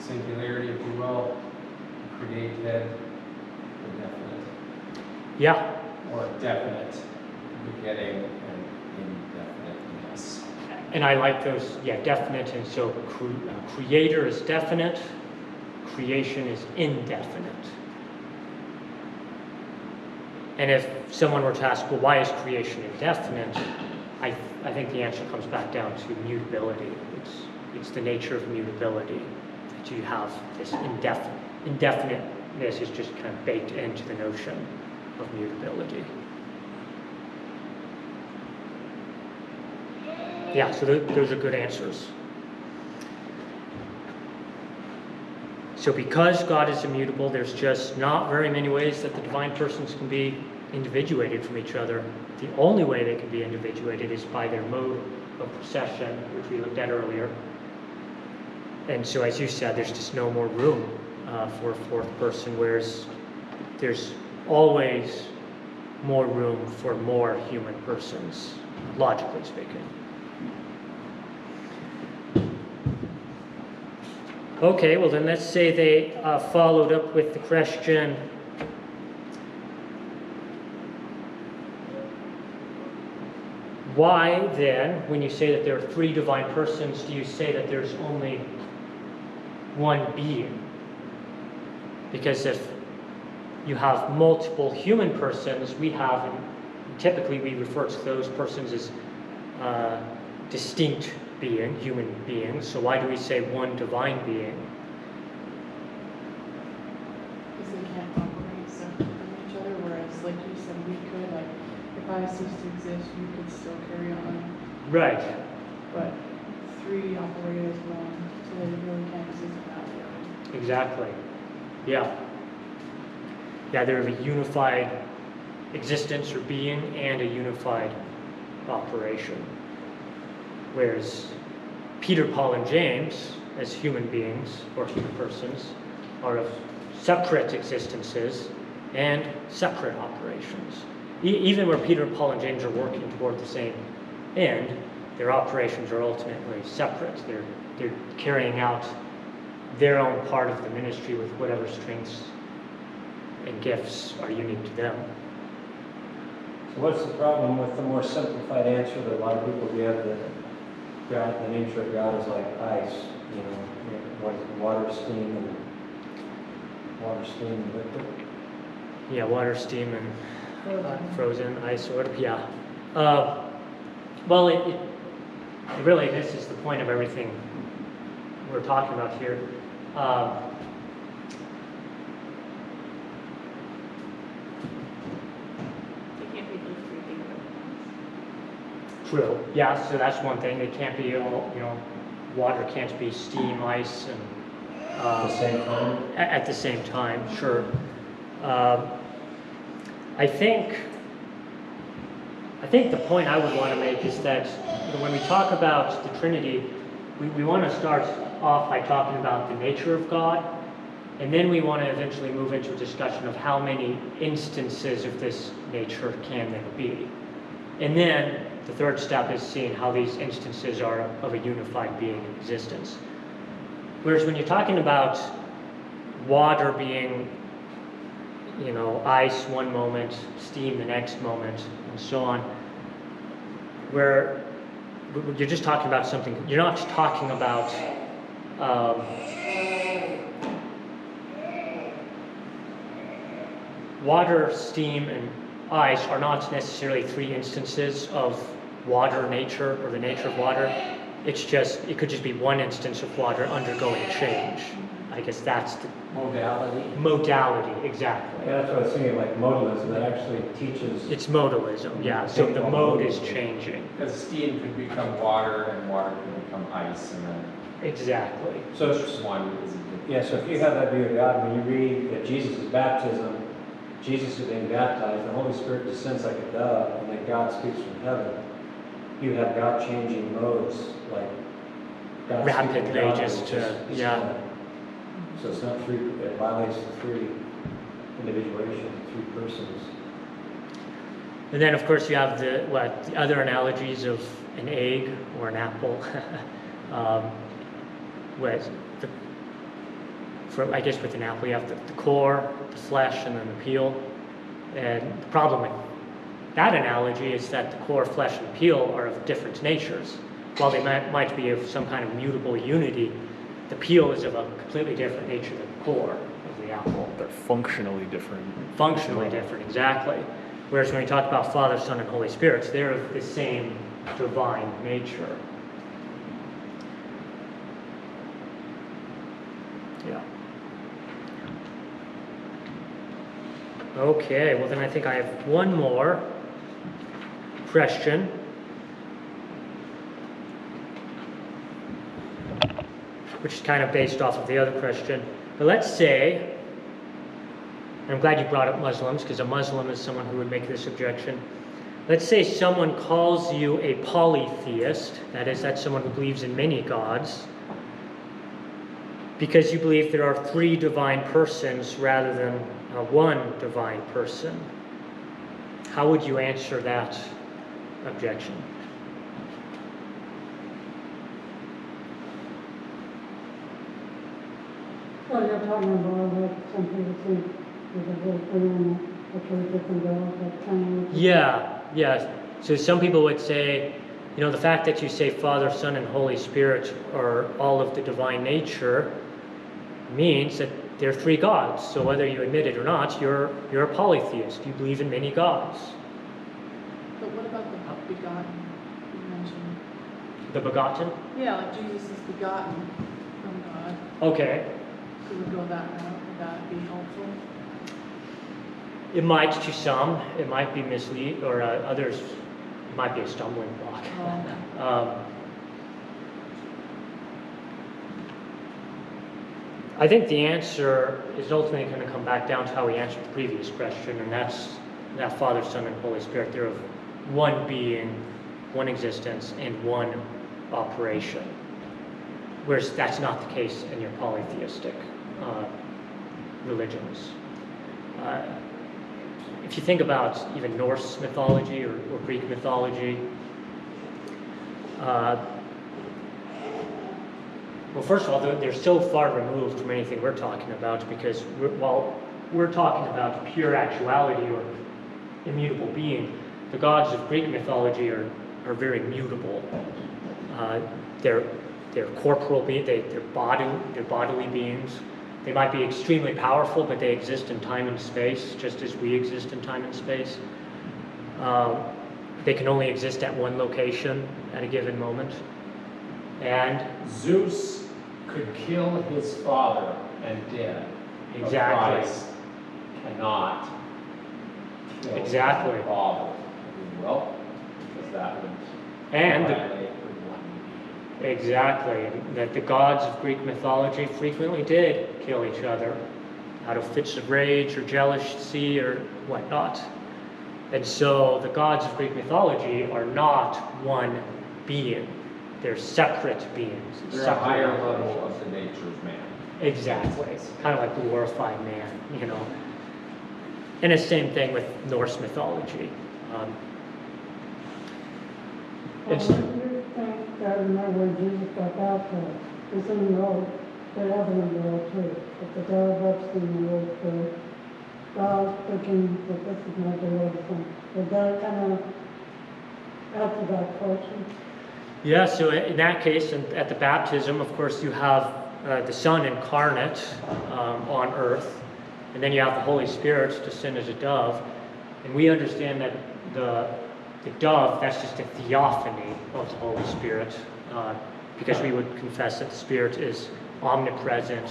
singularity, if you will, created, or definite. Yeah. Or definite begetting and indefiniteness. And I like those, yeah, definite. And so creator is definite, creation is indefinite. And if someone were to ask, well, why is creation indefinite? I think the answer comes back down to mutability. It's the nature of mutability that you have this indefiniteness is just kind of baked into the notion of mutability. Yeah, so those are good answers. So because God is immutable, there's just not very many ways that the divine persons can be individuated from each other. The only way they can be individuated is by their mode of procession, which we looked at earlier. And so, as you said, there's just no more room for a fourth person, whereas there's always more room for more human persons, logically speaking. Okay, well then let's say they followed up with the question, why then, when you say that there are three divine persons, do you say that there's only one being? Because if you have multiple human persons, typically we refer to those persons as distinct human beings. So why do we say one divine being? Because they can't operate separate from each other, whereas, like you said, we could, like, if I cease to exist, you could still carry on. Right. But three operate as one, so they really can't exist without the other. Exactly. Yeah. Yeah, they're a unified existence or being and a unified operation. Whereas Peter, Paul, and James, as human beings or human persons, are of separate existences and separate operations. Even where Peter, Paul, and James are working toward the same end, their operations are ultimately separate. They're carrying out their own part of the ministry with whatever strengths and gifts are unique to them. So what's the problem with the more simplified answer that a lot of people give, that God, the nature of God is like ice, water, steam, and liquid? Yeah, water, steam, and frozen, ice, or yeah. Well, it really, this is the point of everything we're talking about here. True. Yeah, so that's one thing. They can't be all, water can't be steam, ice, and At the same time? At the same time, sure. I think the point I would want to make is that when we talk about the Trinity, we want to start off by talking about the nature of God, and then we want to eventually move into a discussion of how many instances of this nature can there be. And then the third step is seeing how these instances are of a unified being in existence. Whereas when you're talking about water being, ice one moment, steam the next moment, and so on, where you're just talking about something, you're not talking about water, steam, and ice are not necessarily three instances of water nature or the nature of water. It could just be one instance of water undergoing change. I guess that's the modality, exactly. Yeah, that's what I was thinking, like modalism, that actually teaches... It's modalism, yeah. So the mode is changing. Because steam could become water, and water can become ice, and then... Exactly. So just one is a different... Yeah, so if you have that view of God, when you read that Jesus' baptism, Jesus is being baptized, the Holy Spirit descends like a dove, and then God speaks from heaven. You have God changing modes, like God rapidly, God, yeah. So it's not three, it violates the three individuation, three persons. And then, of course, you have the other analogies of an egg or an apple. I guess with an apple, you have the core, the flesh, and then the peel. And the problem with that analogy is that the core, flesh, and peel are of different natures. While they might be of some kind of mutable unity, the peel is of a completely different nature than the core of the apple. They're functionally different. Functionally different, exactly. Whereas when we talk about Father, Son, and Holy Spirit, they're of the same divine nature. Yeah. Okay, well then I think I have one more question. Which is kind of based off of the other question. But let's say, and I'm glad you brought up Muslims, because a Muslim is someone who would make this objection. Let's say someone calls you a polytheist, that is, that's someone who believes in many gods, because you believe there are 3 divine persons rather than one divine person. How would you answer that objection? Well, you're talking about like some people think there's a whole thing and a 3 different gods, that kind of. Yeah. So some people would say, the fact that you say Father, Son, and Holy Spirit are all of the divine nature means that there are 3 gods. So whether you admit it or not, you're a polytheist. You believe in many gods. But what about the begotten you mentioned? The begotten? Yeah, like Jesus is begotten from God. Okay. Could we go that route? Would that be helpful? It might to some. It might be mislead, or others, it might be a stumbling block. Oh. I think the answer is ultimately going to come back down to how we answered the previous question, and that's that Father, Son, and Holy Spirit. They're of one being, one existence, and one operation. Whereas that's not the case in your polytheistic religions. If you think about even Norse mythology or Greek mythology, well, first of all, they're so far removed from anything we're talking about, because while we're talking about pure actuality or immutable being, the gods of Greek mythology are very mutable. They're corporal beings, they're bodily beings. They might be extremely powerful, but they exist in time and space, just as we exist in time and space. They can only exist at one location at a given moment. And Zeus could kill his father and did. Exactly. But Christ cannot kill Exactly. his father, if you will, because that would And violate with one being. exactly, that the gods of Greek mythology frequently did kill each other out of fits of rage or jealousy or whatnot. And so the gods of Greek mythology are not one being. They're separate beings. They're a separate higher operations. level of the nature of man. Exactly. Kind of like glorified man, And the same thing with Norse mythology. It's, Well, you think that remember when Jesus got baptized, it's in the old, they have it in the old too. But the dove ups in the old too. God thinking that this is not the old thing. Would that kind of answer that question? yeah, so in that case, at the baptism, of course, you have the Son incarnate on earth, and then you have the Holy Spirit descend as a dove. And we understand that the dove, that's just a theophany of the Holy Spirit, because we would confess that the Spirit is omnipresent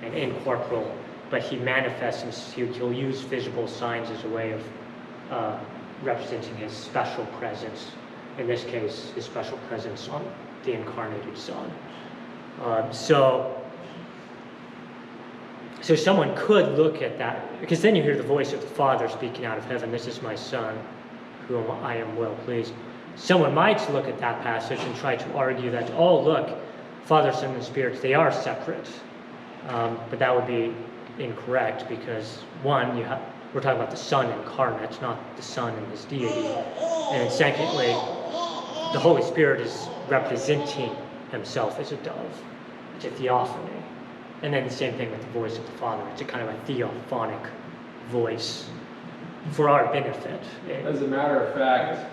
and incorporeal, but he manifests, he'll use visible signs as a way of representing his special presence. In this case, his special presence on the incarnated Son. So someone could look at that, because then you hear the voice of the Father speaking out of heaven, "This is my Son, whom I am well pleased." Someone might look at that passage and try to argue that, oh, look, Father, Son, and Spirit, they are separate. But that would be incorrect, because one, we're talking about the Son incarnate, not the Son and his deity. And then secondly, the Holy Spirit is representing himself as a dove. It's a theophany. And then the same thing with the voice of the Father. It's a kind of a theophonic voice for our benefit. As a matter of fact,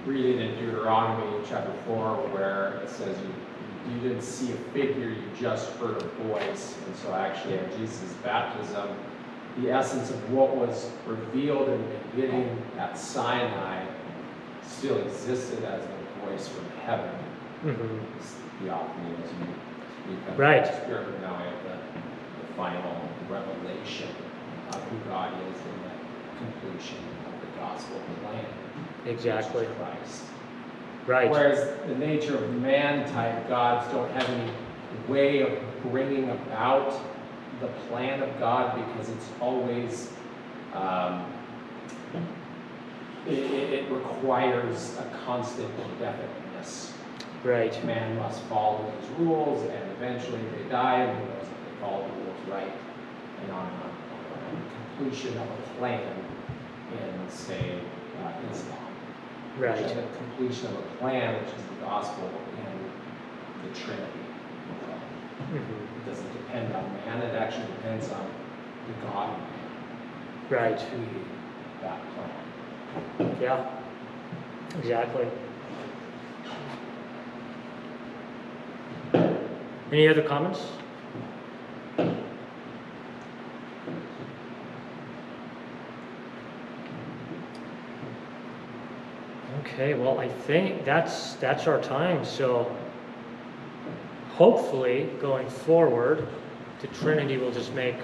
reading in Deuteronomy chapter 4, where it says you didn't see a figure, you just heard a voice. And so actually at Jesus' baptism, the essence of what was revealed in the beginning at Sinai still existed as a voice from heaven. It's theophany as you speak of Right. the Spirit, but now we have the final revelation of who God is in the completion of the gospel plan. Exactly. Jesus Christ. Right. Whereas the nature of man-type gods don't have any way of bringing about the plan of God, because it's always, it requires a constant indefiniteness. Right. Man must follow these rules, and eventually they die, and who knows if they follow the rules right, and on completion of a plan in, say, Islam. Right. The completion of a plan, which is the gospel and the Trinity. It doesn't depend on man, it actually depends on the God man. Right. Completing that plan. Yeah. Exactly. Any other comments? Okay, well, I think that's our time. So hopefully, going forward, the Trinity will just make